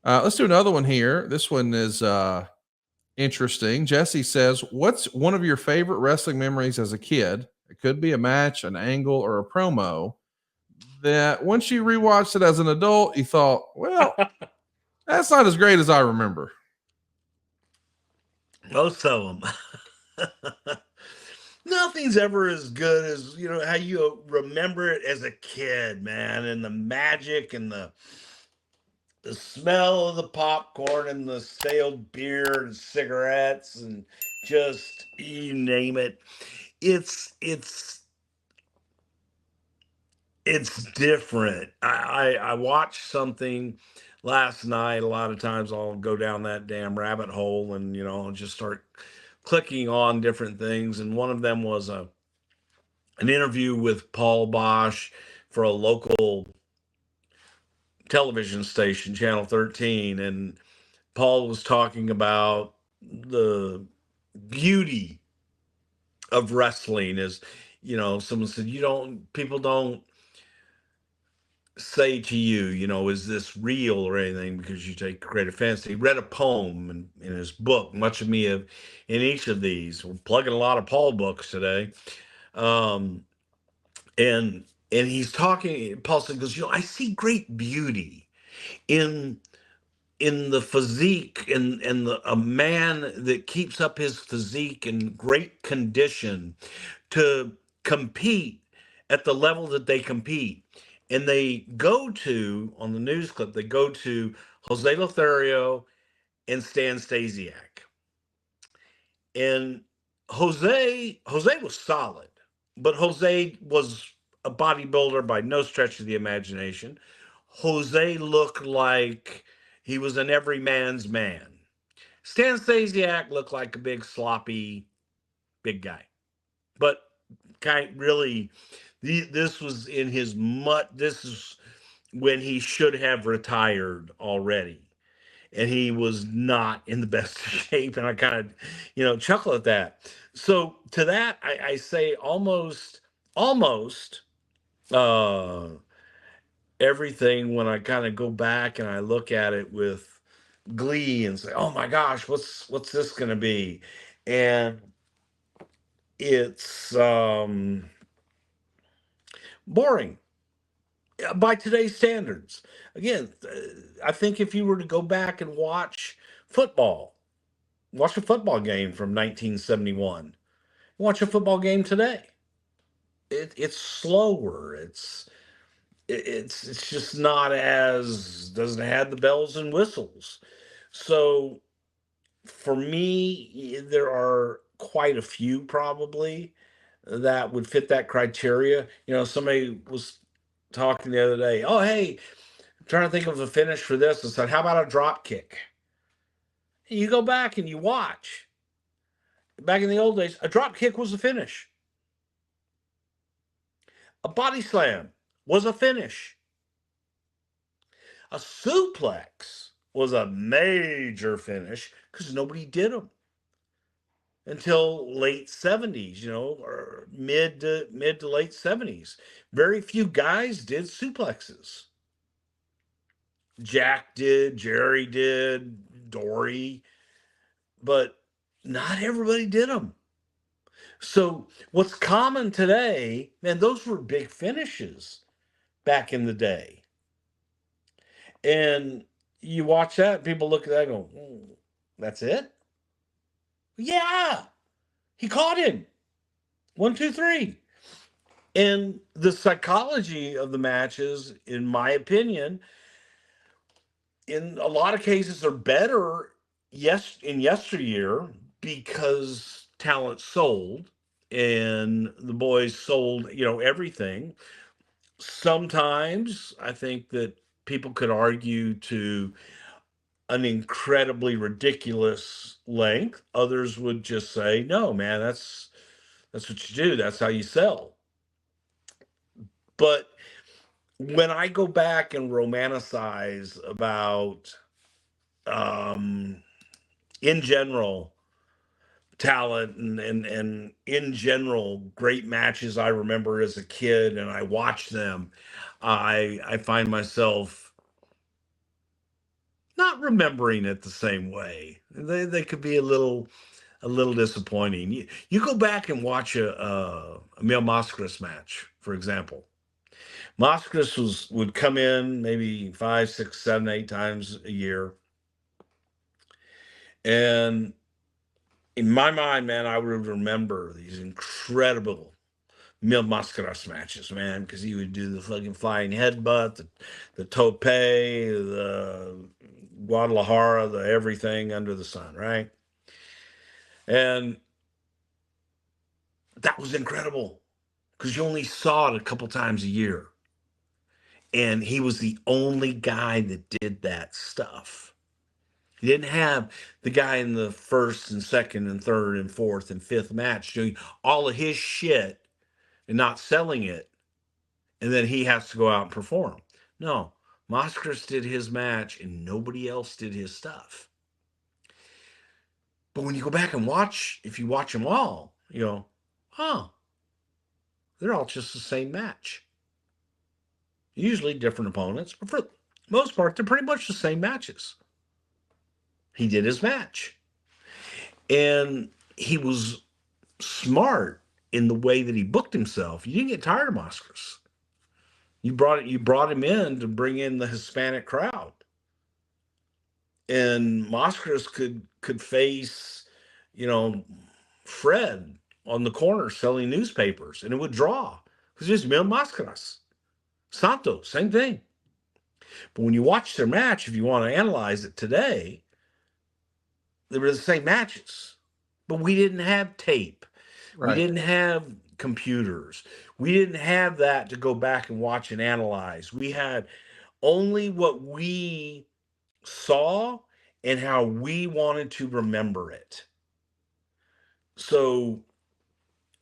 Let's do another one here. This one is interesting. Jesse says, "What's one of your favorite wrestling memories as a kid? It could be a match, an angle, or a promo that once you rewatched it as an adult, you thought, well, that's not as great as I remember." Most of them. Nothing's ever as good as how you remember it as a kid, man, and the magic and the smell of the popcorn and the stale beer and cigarettes and just you name it. It's it's different. I watched something last night. A lot of times I'll go down that damn rabbit hole and I'll just start clicking on different things. And one of them was an interview with Paul Bosch for a local television station, Channel 13, and Paul was talking about the beauty of wrestling. Is someone said, you don't people don't say to you, is this real or anything because you take great offense. He read a poem in his book, much of me of in each of these. We're plugging a lot of Paul books today. Um, and he's talking, Paul said, goes, I see great beauty in the physique and a man that keeps up his physique in great condition to compete at the level that they compete. And they go to, on the news clip, they go to Jose Lothario and Stan Stasiak. And Jose was solid, but Jose was a bodybuilder by no stretch of the imagination. Jose looked like he was an everyman's man. Stan Stasiak looked like a big sloppy big guy, but really, this was in his this is when he should have retired already, and he was not in the best shape. And I kind of, chuckle at that. So to that, I say almost uh, everything when I kind of go back and I look at it with glee and say, "Oh my gosh, what's this going to be?" And it's boring by today's standards. Again, I think if you were to go back and football, watch a football game from 1971, watch a football game today. It's slower. It's just not as doesn't have the bells and whistles. So for me, there are quite a few probably that would fit that criteria. Somebody was talking the other day. Oh, hey, I'm trying to think of a finish for this. I said, how about a drop kick? And you go back and you watch. Back in the old days, a drop kick was a finish. A body slam was a finish. A suplex was a major finish because nobody did them until late 70s, or mid to late 70s. Very few guys did suplexes. Jack did, Jerry did, Dory, but not everybody did them. So what's common today, man, those were big finishes back in the day. And you watch that, people look at that and go, that's it? Yeah, he caught him. 1, 2, 3. And the psychology of the matches, in my opinion, in a lot of cases are better in yesteryear because talent sold and the boys sold, everything. Sometimes I think that people could argue to an incredibly ridiculous length. Others would just say, no, man, that's what you do. That's how you sell. But when I go back and romanticize about, in general, talent and in general, great matches I remember as a kid and I watch them, I find myself not not remembering it the same way. They could be a little disappointing. You go back and watch a Mil Mascaras match, for example. Mascaras would come in maybe 5, 6, 7, 8 times a year, and in my mind, man, I would remember these incredible Mil Mascaras matches, man, because he would do the fucking flying headbutt, the tope, the Guadalajara, the everything under the sun, right? And that was incredible because you only saw it a couple times a year. And he was the only guy that did that stuff. He didn't have the guy in the first and second and third and fourth and fifth match doing all of his shit and not selling it. And then he has to go out and perform. No, Mascaras did his match and nobody else did his stuff. But when you go back and watch, if you watch them all, you go, oh, they're all just the same match. Usually different opponents, but for the most part, they're pretty much the same matches. He did his match. And he was smart in the way that he booked himself. You didn't get tired of Mascaras. You brought him in to bring in the Hispanic crowd. And Mascaras could face, Fred on the corner selling newspapers, and it would draw because it's Mil Mascaras. Santos, same thing. But when you watch their match, if you want to analyze it today, they were the same matches. But we didn't have tape. Right. We didn't have computers. We didn't have that to go back and watch and analyze. We had only what we saw and how we wanted to remember it. So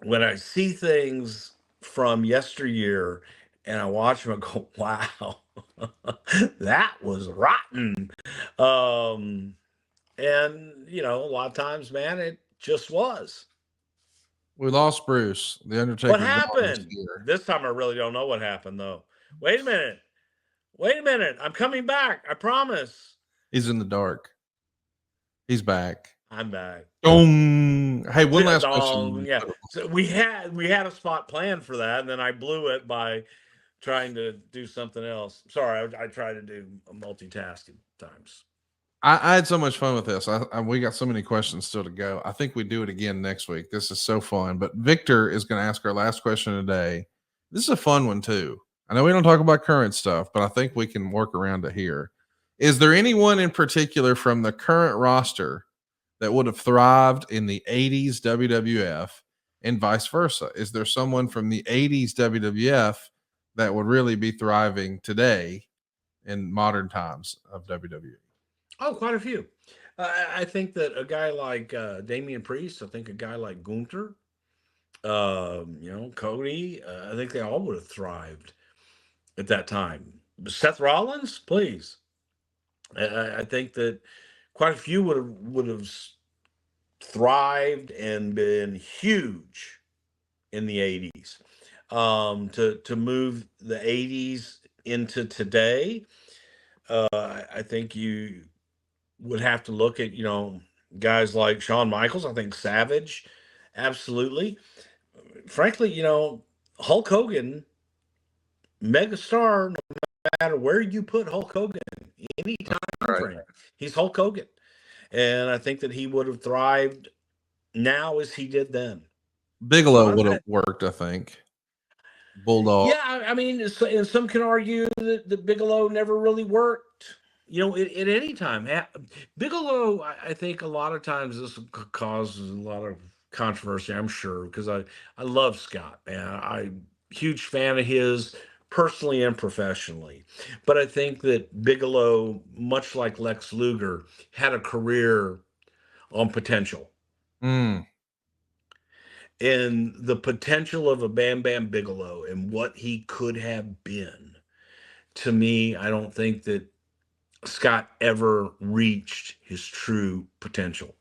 when I see things from yesteryear and I watch them, I go, wow, that was rotten. And, a lot of times, man, it just was. We lost Bruce. The Undertaker. What happened? This time I really don't know what happened, though. Wait a minute. I'm coming back. I promise. He's in the dark. He's back. I'm back. Hey, one last question. Yeah. So we had a spot planned for that, and then I blew it by trying to do something else. Sorry, I try to do multitasking times. I had so much fun with this. We got so many questions still to go. I think we do it again next week. This is so fun. But Victor is going to ask our last question today. This is a fun one too. I know we don't talk about current stuff, but I think we can work around it here. Is there anyone in particular from the current roster that would have thrived in the 80s WWF and vice versa? Is there someone from the 80s WWF that would really be thriving today in modern times of WWE? Oh, quite a few. I think that a guy like Damian Priest, I think a guy like Gunther, Cody, I think they all would have thrived at that time. Seth Rollins, please. I think that quite a few would have thrived and been huge in the 80s. To move the 80s into today, I think you would have to look at, guys like Shawn Michaels. I think Savage, absolutely. Frankly, Hulk Hogan, megastar, no matter where you put Hulk Hogan, any time frame, he's Hulk Hogan. And I think that he would have thrived now as he did then. Bigelow would have worked, I think. Bulldog. Yeah, I mean, and some can argue that Bigelow never really worked. At any time. Bigelow, I think a lot of times this causes a lot of controversy, I'm sure, because I love Scott, man. I'm a huge fan of his personally and professionally. But I think that Bigelow, much like Lex Luger, had a career on potential. And the potential of a Bam Bam Bigelow and what he could have been, to me, I don't think that Scott ever reached his true potential.